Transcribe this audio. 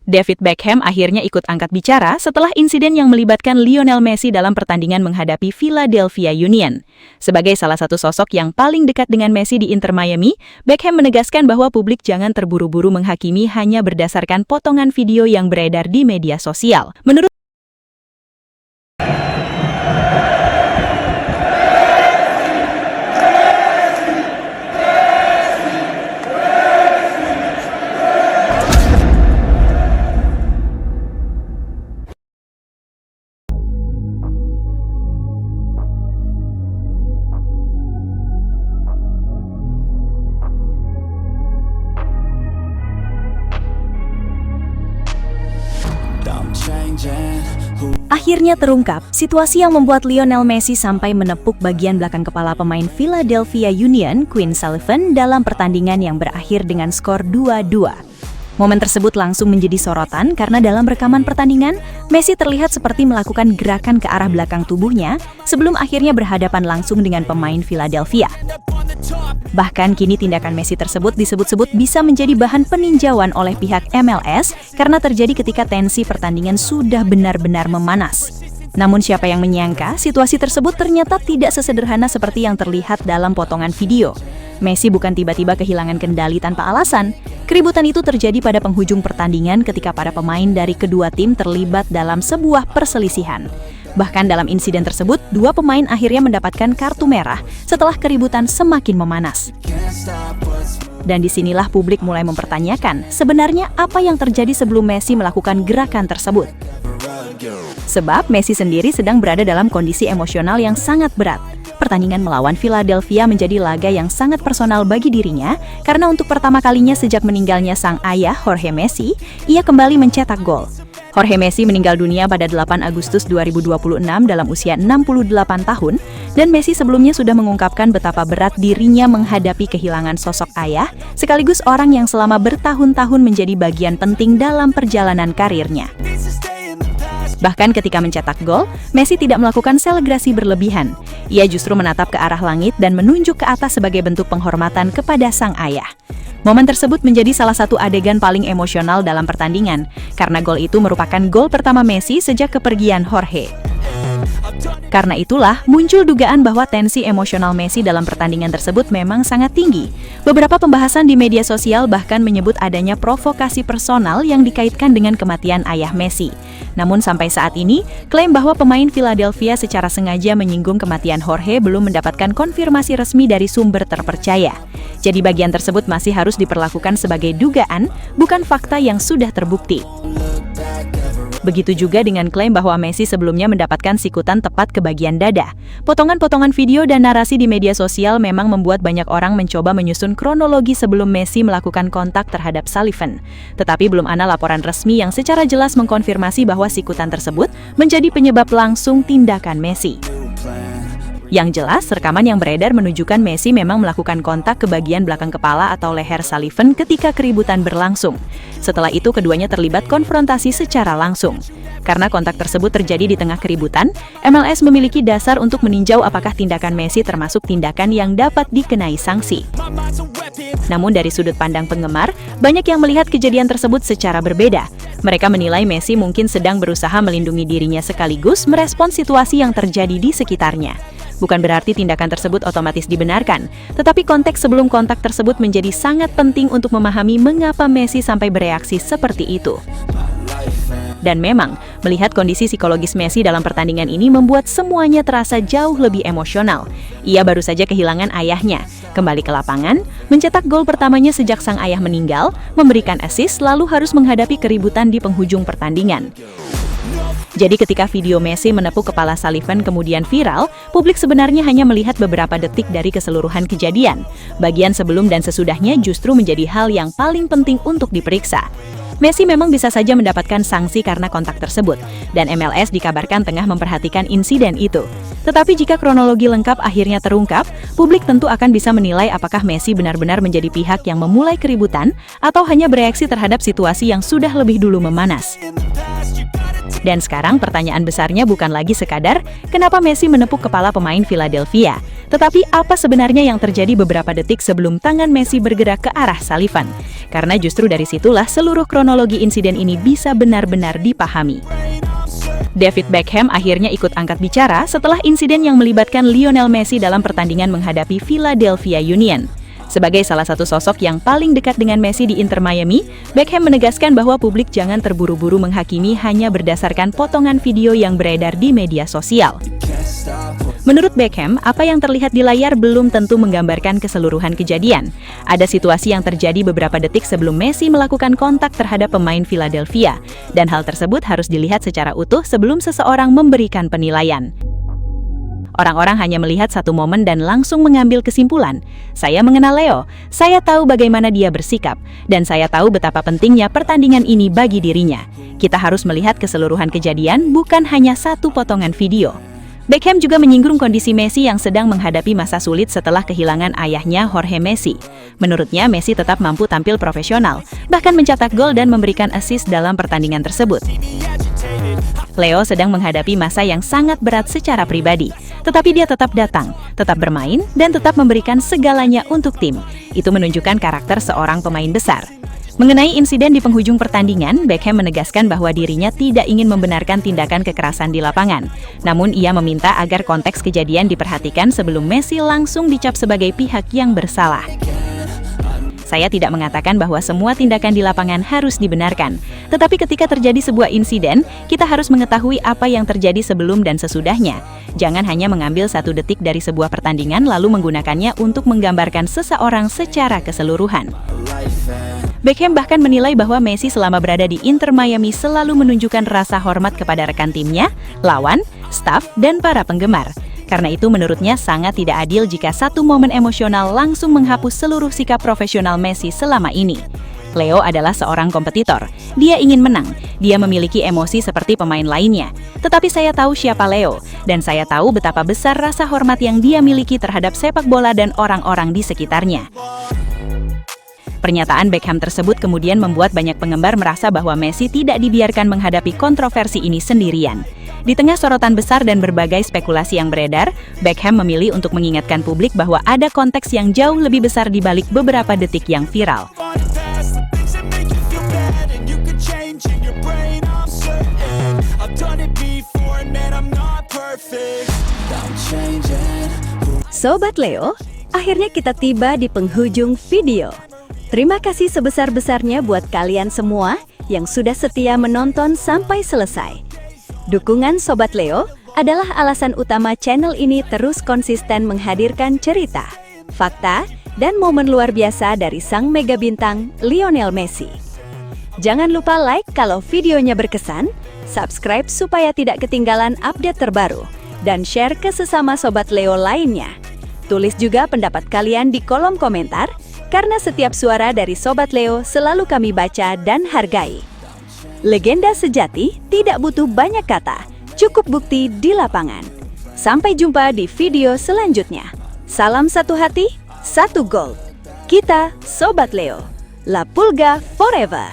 David Beckham akhirnya ikut angkat bicara setelah insiden yang melibatkan Lionel Messi dalam pertandingan menghadapi Philadelphia Union. Sebagai salah satu sosok yang paling dekat dengan Messi di Inter Miami, Beckham menegaskan bahwa publik jangan terburu-buru menghakimi hanya berdasarkan potongan video yang beredar di media sosial. Menurut Akhirnya terungkap, situasi yang membuat Lionel Messi sampai menepuk bagian belakang kepala pemain Philadelphia Union, Quinn Sullivan, dalam pertandingan yang berakhir dengan skor 2-2. Momen tersebut langsung menjadi sorotan karena dalam rekaman pertandingan, Messi terlihat seperti melakukan gerakan ke arah belakang tubuhnya sebelum akhirnya berhadapan langsung dengan pemain Philadelphia. Bahkan kini tindakan Messi tersebut disebut-sebut bisa menjadi bahan peninjauan oleh pihak MLS karena terjadi ketika tensi pertandingan sudah benar-benar memanas. Namun siapa yang menyangka situasi tersebut ternyata tidak sesederhana seperti yang terlihat dalam potongan video. Messi bukan tiba-tiba kehilangan kendali tanpa alasan. Keributan itu terjadi pada penghujung pertandingan ketika para pemain dari kedua tim terlibat dalam sebuah perselisihan. Bahkan dalam insiden tersebut, dua pemain akhirnya mendapatkan kartu merah setelah keributan semakin memanas. Dan disinilah publik mulai mempertanyakan sebenarnya apa yang terjadi sebelum Messi melakukan gerakan tersebut. Sebab Messi sendiri sedang berada dalam kondisi emosional yang sangat berat. Pertandingan melawan Philadelphia menjadi laga yang sangat personal bagi dirinya karena untuk pertama kalinya sejak meninggalnya sang ayah Jorge Messi, ia kembali mencetak gol. Jorge Messi meninggal dunia pada 8 Agustus 2026 dalam usia 68 tahun, dan Messi sebelumnya sudah mengungkapkan betapa berat dirinya menghadapi kehilangan sosok ayah, sekaligus orang yang selama bertahun-tahun menjadi bagian penting dalam perjalanan karirnya. Bahkan ketika mencetak gol, Messi tidak melakukan selebrasi berlebihan. Ia justru menatap ke arah langit dan menunjuk ke atas sebagai bentuk penghormatan kepada sang ayah. Momen tersebut menjadi salah satu adegan paling emosional dalam pertandingan, karena gol itu merupakan gol pertama Messi sejak kepergian Jorge. Karena itulah, muncul dugaan bahwa tensi emosional Messi dalam pertandingan tersebut memang sangat tinggi. Beberapa pembahasan di media sosial bahkan menyebut adanya provokasi personal yang dikaitkan dengan kematian ayah Messi. Namun sampai saat ini, klaim bahwa pemain Philadelphia secara sengaja menyinggung kematian Jorge belum mendapatkan konfirmasi resmi dari sumber terpercaya. Jadi bagian tersebut masih harus diperlakukan sebagai dugaan, bukan fakta yang sudah terbukti. Begitu juga dengan klaim bahwa Messi sebelumnya mendapatkan sikutan tepat ke bagian dada. Potongan-potongan video dan narasi di media sosial memang membuat banyak orang mencoba menyusun kronologi sebelum Messi melakukan kontak terhadap Sullivan. Tetapi belum ada laporan resmi yang secara jelas mengkonfirmasi bahwa sikutan tersebut menjadi penyebab langsung tindakan Messi. Yang jelas, rekaman yang beredar menunjukkan Messi memang melakukan kontak ke bagian belakang kepala atau leher Sullivan ketika keributan berlangsung. Setelah itu, keduanya terlibat konfrontasi secara langsung. Karena kontak tersebut terjadi di tengah keributan, MLS memiliki dasar untuk meninjau apakah tindakan Messi termasuk tindakan yang dapat dikenai sanksi. Namun dari sudut pandang penggemar, banyak yang melihat kejadian tersebut secara berbeda. Mereka menilai Messi mungkin sedang berusaha melindungi dirinya sekaligus merespons situasi yang terjadi di sekitarnya. Bukan berarti tindakan tersebut otomatis dibenarkan, tetapi konteks sebelum kontak tersebut menjadi sangat penting untuk memahami mengapa Messi sampai bereaksi seperti itu. Dan memang, melihat kondisi psikologis Messi dalam pertandingan ini membuat semuanya terasa jauh lebih emosional. Ia baru saja kehilangan ayahnya, kembali ke lapangan, mencetak gol pertamanya sejak sang ayah meninggal, memberikan assist, lalu harus menghadapi keributan di penghujung pertandingan. Jadi ketika video Messi menepuk kepala Sullivan kemudian viral, publik sebenarnya hanya melihat beberapa detik dari keseluruhan kejadian. Bagian sebelum dan sesudahnya justru menjadi hal yang paling penting untuk diperiksa. Messi memang bisa saja mendapatkan sanksi karena kontak tersebut, dan MLS dikabarkan tengah memperhatikan insiden itu. Tetapi jika kronologi lengkap akhirnya terungkap, publik tentu akan bisa menilai apakah Messi benar-benar menjadi pihak yang memulai keributan atau hanya bereaksi terhadap situasi yang sudah lebih dulu memanas. Dan sekarang pertanyaan besarnya bukan lagi sekadar kenapa Messi menepuk kepala pemain Philadelphia, Tetapi apa sebenarnya yang terjadi beberapa detik sebelum tangan Messi bergerak ke arah Sullivan? Karena justru dari situlah seluruh kronologi insiden ini bisa benar-benar dipahami. David Beckham akhirnya ikut angkat bicara setelah insiden yang melibatkan Lionel Messi dalam pertandingan menghadapi Philadelphia Union. Sebagai salah satu sosok yang paling dekat dengan Messi di Inter Miami, Beckham menegaskan bahwa publik jangan terburu-buru menghakimi hanya berdasarkan potongan video yang beredar di media sosial. Menurut Beckham, apa yang terlihat di layar belum tentu menggambarkan keseluruhan kejadian. Ada situasi yang terjadi beberapa detik sebelum Messi melakukan kontak terhadap pemain Philadelphia, dan hal tersebut harus dilihat secara utuh sebelum seseorang memberikan penilaian. Orang-orang hanya melihat satu momen dan langsung mengambil kesimpulan. Saya mengenal Leo, saya tahu bagaimana dia bersikap, dan saya tahu betapa pentingnya pertandingan ini bagi dirinya. Kita harus melihat keseluruhan kejadian, bukan hanya satu potongan video. Beckham juga menyinggung kondisi Messi yang sedang menghadapi masa sulit setelah kehilangan ayahnya Jorge Messi. Menurutnya, Messi tetap mampu tampil profesional, bahkan mencetak gol dan memberikan assist dalam pertandingan tersebut. Leo sedang menghadapi masa yang sangat berat secara pribadi, tetapi dia tetap datang, tetap bermain, dan tetap memberikan segalanya untuk tim. Itu menunjukkan karakter seorang pemain besar. Mengenai insiden di penghujung pertandingan, Beckham menegaskan bahwa dirinya tidak ingin membenarkan tindakan kekerasan di lapangan. Namun ia meminta agar konteks kejadian diperhatikan sebelum Messi langsung dicap sebagai pihak yang bersalah. Saya tidak mengatakan bahwa semua tindakan di lapangan harus dibenarkan. Tetapi ketika terjadi sebuah insiden, kita harus mengetahui apa yang terjadi sebelum dan sesudahnya. Jangan hanya mengambil satu detik dari sebuah pertandingan lalu menggunakannya untuk menggambarkan seseorang secara keseluruhan. Beckham bahkan menilai bahwa Messi selama berada di Inter Miami selalu menunjukkan rasa hormat kepada rekan timnya, lawan, staf, dan para penggemar. Karena itu menurutnya sangat tidak adil jika satu momen emosional langsung menghapus seluruh sikap profesional Messi selama ini. Leo adalah seorang kompetitor. Dia ingin menang. Dia memiliki emosi seperti pemain lainnya. Tetapi saya tahu siapa Leo, dan saya tahu betapa besar rasa hormat yang dia miliki terhadap sepak bola dan orang-orang di sekitarnya. Pernyataan Beckham tersebut kemudian membuat banyak penggemar merasa bahwa Messi tidak dibiarkan menghadapi kontroversi ini sendirian. Di tengah sorotan besar dan berbagai spekulasi yang beredar, Beckham memilih untuk mengingatkan publik bahwa ada konteks yang jauh lebih besar di balik beberapa detik yang viral. Sobat Leo, akhirnya kita tiba di penghujung video. Terima kasih sebesar-besarnya buat kalian semua yang sudah setia menonton sampai selesai. Dukungan Sobat Leo adalah alasan utama channel ini terus konsisten menghadirkan cerita, fakta, dan momen luar biasa dari sang mega bintang Lionel Messi. Jangan lupa like kalau videonya berkesan, subscribe supaya tidak ketinggalan update terbaru, dan share ke sesama Sobat Leo lainnya. Tulis juga pendapat kalian di kolom komentar, karena setiap suara dari Sobat Leo selalu kami baca dan hargai. Legenda sejati tidak butuh banyak kata, cukup bukti di lapangan. Sampai jumpa di video selanjutnya. Salam satu hati, satu gol. Kita Sobat Leo. La Pulga forever.